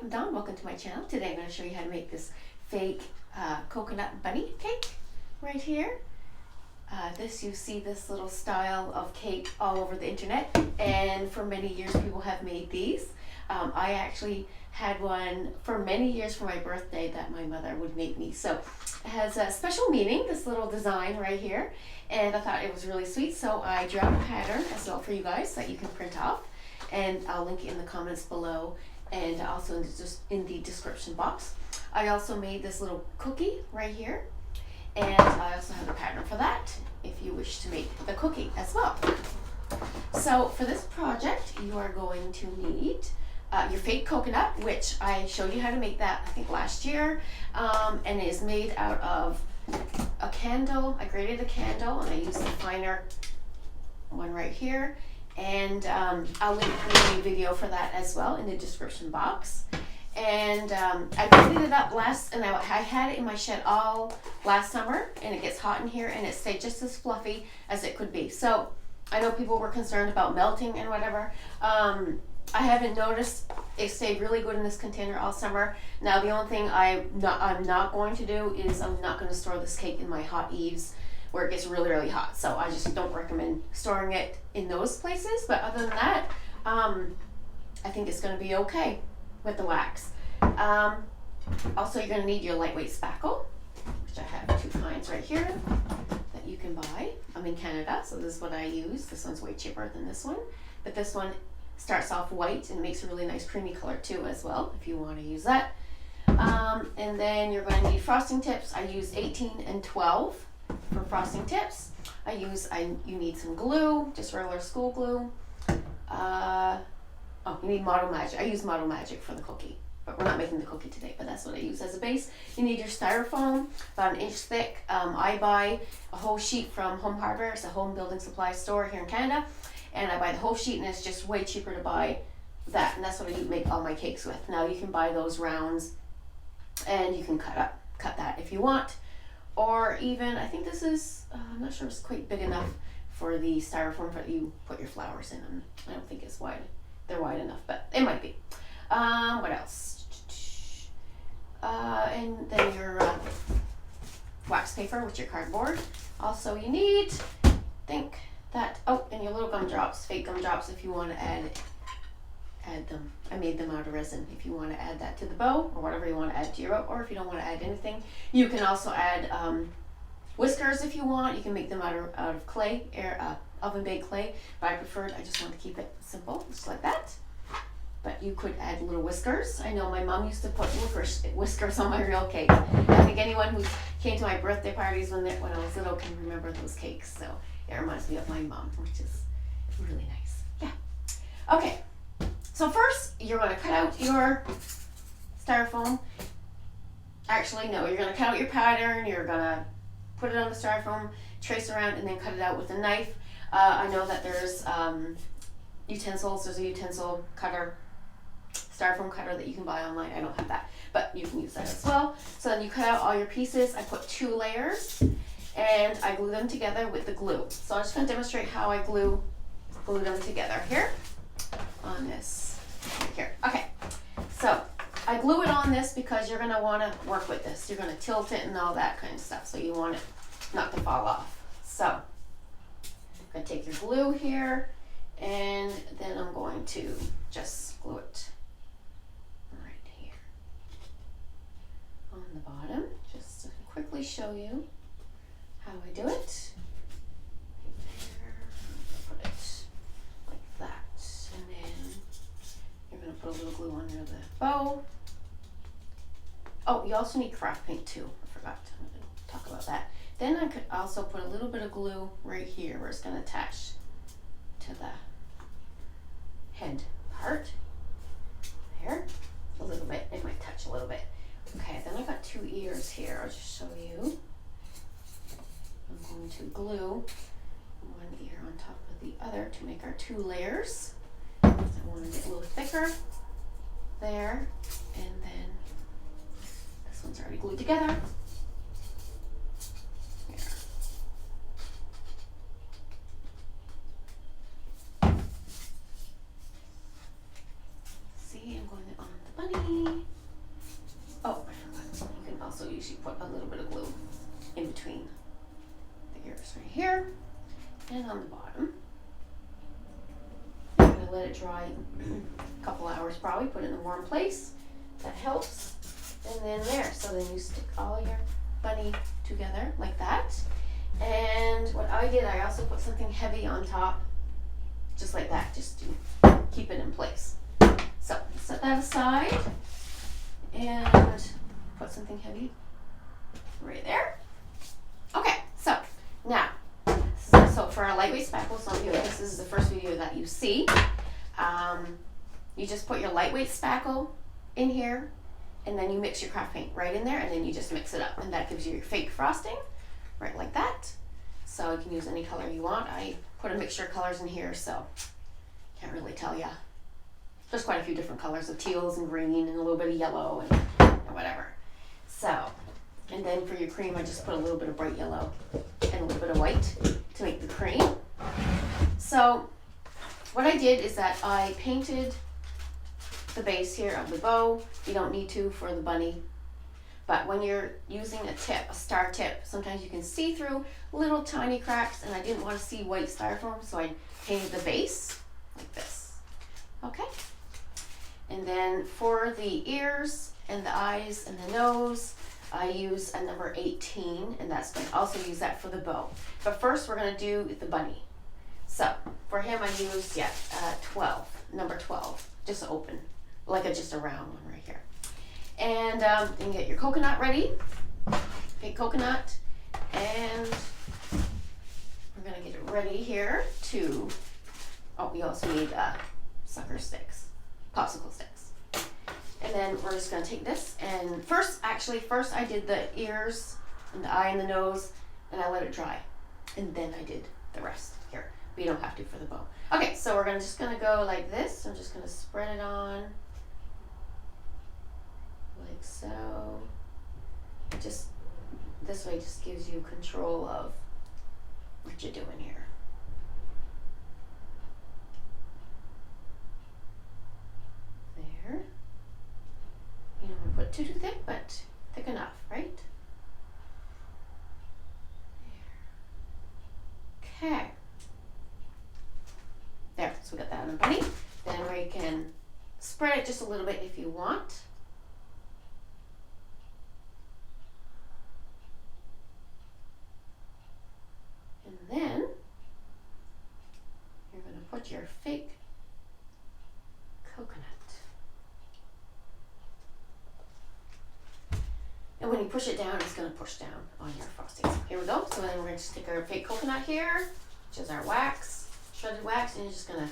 I'm Dawn. Welcome to my channel. Today I'm going to show you how to make this fake coconut bunny cake right here. You see this little style of cake all over the internet, and for many years people have made these. I actually had one for many years for my birthday that my mother would make me. So it has a special meaning, this little design right here, and I thought it was really sweet, so I drew a pattern as well for you guys that you can print off, and I'll link it in the comments below and also in the description box. I also made this little cookie right here, and I also have a pattern for that if you wish to make the cookie as well. So for this project you are going to need your fake coconut, which I showed you how to make that I think last year, and it is made out of a candle. I grated a candle and I used the finer one right here, and I'll link the video for that as well in the description box. And I grated it up and I had it in my shed all last summer, and it gets hot in here and it stayed just as fluffy as it could be. So I know people were concerned about melting and whatever. I haven't noticed. It stayed really good in this container all summer. Now the only thing I'm not going to do is I'm not going to store this cake in my hot eaves where it gets really, really hot. So I just don't recommend storing it in those places. But other than that, I think it's going to be okay with the wax. Also, you're going to need your lightweight spackle, which I have two kinds right here that you can buy. I'm in Canada, so this is what I use. This one's way cheaper than this one, but this one starts off white and makes a really nice creamy color too as well if you want to use that. And then you're going to need frosting tips. I use 18 and 12 for frosting tips. You need some glue, just regular school glue. You need Model Magic. I use Model Magic for the cookie, but we're not making the cookie today, but that's what I use as a base. You need your styrofoam, about an inch thick. I buy a whole sheet from Home Hardware. It's a home building supply store here in Canada, and I buy the whole sheet, and it's just way cheaper to buy that, and that's what I do make all my cakes with. Now you can buy those rounds and you can cut that if you want, or even, I think this is, I'm not sure it's quite big enough for the styrofoam that you put your flowers in. I don't think it's wide. They're wide enough, but it might be. What else? And then your wax paper with your cardboard. Also you need, and your little gumdrops, fake gumdrops if you want to add them. I made them out of resin. If you want to add that to the bow or whatever you want to add to your rope, or if you don't want to add anything, you can also add whiskers if you want. You can make them out of clay, oven baked clay, but I just want to keep it simple, just like that. But you could add little whiskers. I know my mom used to put whiskers on my real cake. I think anyone who came to my birthday parties when I was little can remember those cakes. So it reminds me of my mom, which is really nice. Yeah. Okay. So first, you're going to cut out your styrofoam. Actually, no, you're going to cut out your pattern. You're going to put it on the styrofoam, trace around, and then cut it out with a knife. I know that there's utensils. There's a utensil cutter, styrofoam cutter that you can buy online. I don't have that, but you can use that as well. So then you cut out all your pieces. I put 2 layers, and I glue them together with the glue. So I'm just going to demonstrate how I glue them together here on this right here. Okay, so I glue it on this because you're going to want to work with this. You're going to tilt it and all that kind of stuff, so you want it not to fall off. So I'm going to take your glue here, and then I'm going to just glue it right here on the bottom, just to quickly show you how I do it. Put it like that, and then you're going to put a little glue under the bow. Oh, you also need craft paint too. I forgot to talk about that. Then I could also put a little bit of glue right here where it's going to attach to the head part. There, a little bit. It might touch a little bit. Okay, then I got 2 ears here. I'll just show you. I'm going to glue one ear on top of the other to make our 2 layers. I wanted it a little thicker there, and then this one's already glued together. See, I'm going on the bunny. on the bottom. I'm going to let it dry a couple hours probably, put it in a warm place. That helps. And then there, so then you stick all your bunny together like that. And what I did, I also put something heavy on top, just like that, just to keep it in place. So set that aside and put something heavy right there. Okay, so now, so for our lightweight spackle, some of you, this is the first video that you see. You just put your lightweight spackle in here, and then you mix your craft paint right in there, and then you just mix it up, and that gives you your fake frosting, right like that. So you can use any color you want. I put a mixture of colors in here, so can't really tell ya. There's quite a few different colors of teals and green and a little bit of yellow and whatever. So, and then for your cream, I just put a little bit of bright yellow and a little bit of white to make the cream. So what I did is that I painted the base here of the bow. You don't need to for the bunny. But when you're using a tip, a star tip, sometimes you can see through little tiny cracks, and I didn't want to see white styrofoam, so I painted the base like this. Okay? And then for the ears and the eyes and the nose, I use a number 18, and that's going to also use that for the bow. But first we're going to do the bunny. So for him I used, 12, number 12, just open, like just a round one right here. And then get your coconut ready, big coconut, and we're going to get it ready here to, we also need sucker sticks, popsicle sticks. And then we're just going to take this, and first I did the ears and the eye and the nose, and I let it dry, and then I did the rest here. But you don't have to for the bow. Okay, so we're just going to go like this. I'm just going to spread it on like so. Just this way just gives you control of what you're doing here. There. You don't want to put too thick, but thick enough, right? There. Okay. There, so we got that on the bunny. Then we can spread it just a little bit if you want. And then you're going to put your fake coconut. And when you push it down, it's going to push down on your frosting. Here we go. So then we're going to just take our fake coconut here, which is our wax, shredded wax, and you're just going to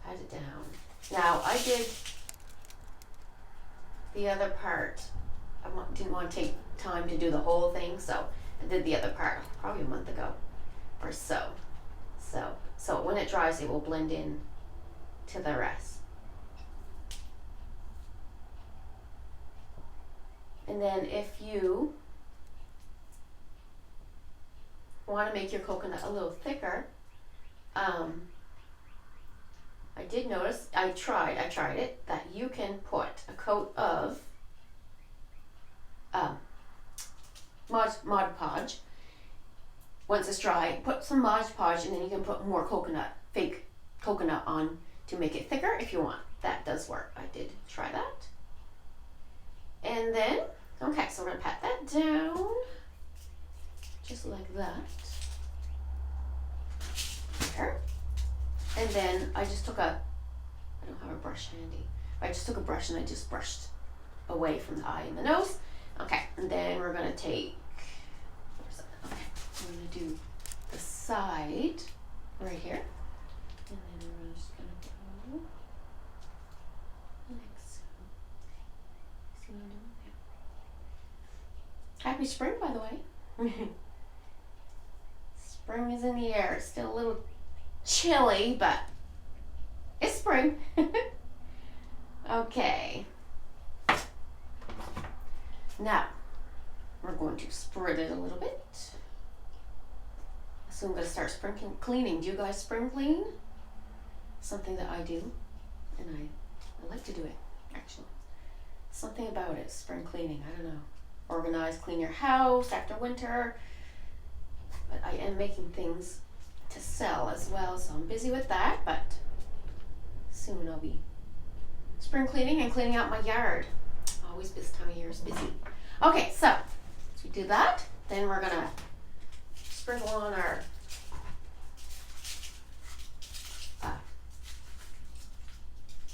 pat it down. Now, I did the other part. I didn't want to take time to do the whole thing, so I did the other part probably a month ago or so. So when it dries, it will blend in to the rest. And then if you want to make your coconut a little thicker, I did notice, I tried it, that you can put a coat of Mod Podge. Once it's dry, put some Mod Podge, and then you can put more coconut, fake coconut on to make it thicker if you want. That does work. I did try that. And then, okay, so we're going to pat that down, just like that. There. And then I just took I don't have a brush handy. I just took a brush and I just brushed away from the eye and the nose. Okay, and then we're going to take, okay, we're going to do the side right here. And then we're just going to go like so. See what I'm doing? Yeah. Happy spring, by the way. Spring is in the air. It's still a little chilly, but it's spring. Okay. Now, we're going to spread it a little bit. So I'm going to start spring cleaning. Do you guys spring clean? Something that I do, and I like to do it, actually. Something about it, spring cleaning, I don't know. Organize, clean your house after winter. But I am making things to sell as well, so I'm busy with that, but soon I'll be spring cleaning and cleaning out my yard. Always this time of year is busy. Okay, so once we do that, then we're gonna sprinkle on our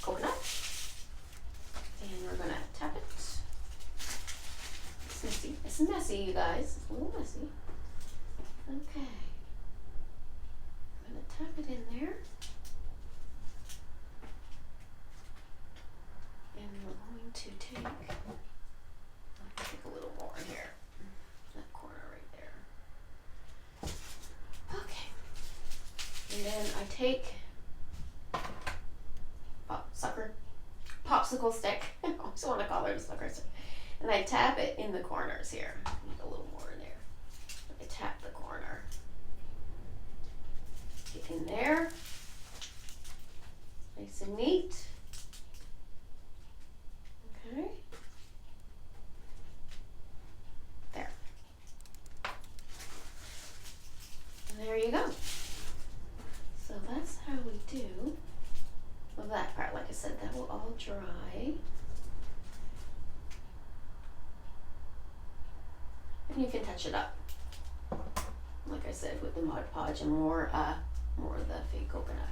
coconut, and we're gonna tap it. It's messy. It's messy, you guys. It's a little messy. Okay. I'm gonna tap it in there. And we're going to take, I'll take a little more here. That corner right there. Okay. And then I take popsicle stick. I always want to call it a sucker stick. And I tap it in the corners here. Need a little more in there. I tap the corner. Get in there. Nice and neat. Okay. There. And there you go. So that's how we do. Well, that part, like I said, that will all dry. And you can touch it up, like I said, with the Mod Podge and more of the fake coconut.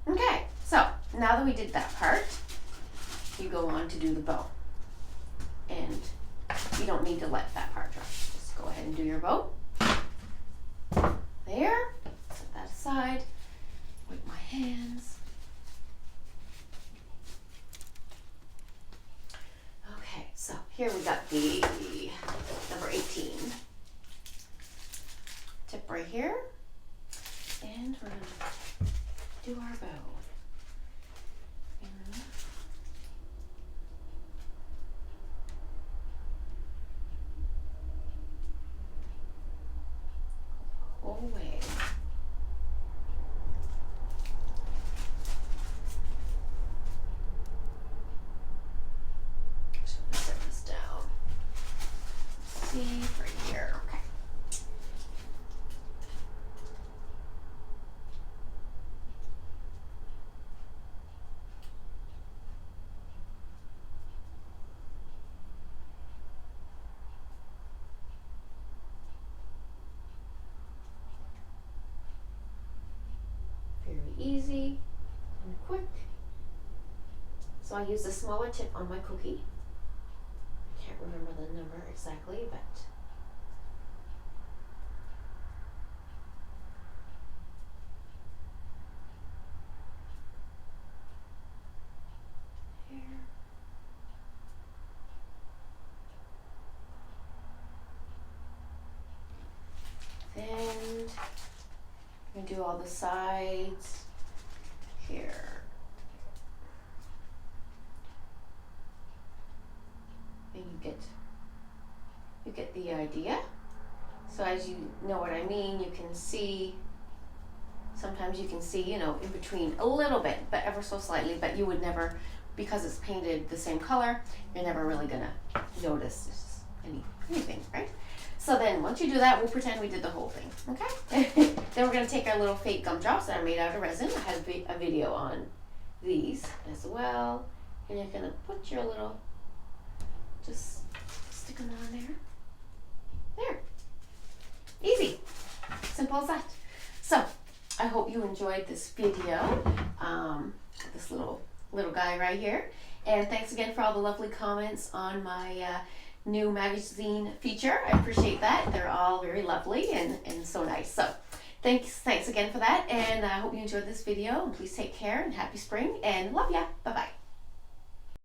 Okay, so now that we did that part, you go on to do the bow. And you don't need to let that part dry. Just go ahead and do your bow. There, set that aside. Wipe my hands. Okay, so here we got the number 18 tip right here, and we're gonna do our bow. And whole way. Right here, okay. Very easy and quick. So I use a smaller tip on my cookie. Can't remember the number exactly, but here. Then I'm gonna do all the sides here. And you get the idea. So as you know what I mean, you can see, sometimes you can see, you know, in between a little bit, but ever so slightly, but you would never, because it's painted the same color, you're never really gonna notice anything, right? So then once you do that, we'll pretend we did the whole thing, okay? Then we're gonna take our little fake gumdrops that are made out of resin. I have a video on these as well. And you're gonna put your little, just stick them on there. There. Easy. Simple as that. So I hope you enjoyed this video, this little guy right here. And thanks again for all the lovely comments on my new magazine feature. I appreciate that. They're all very lovely and so nice. So thanks again for that. And I hope you enjoyed this video. And please take care and happy spring and love ya. Bye-bye.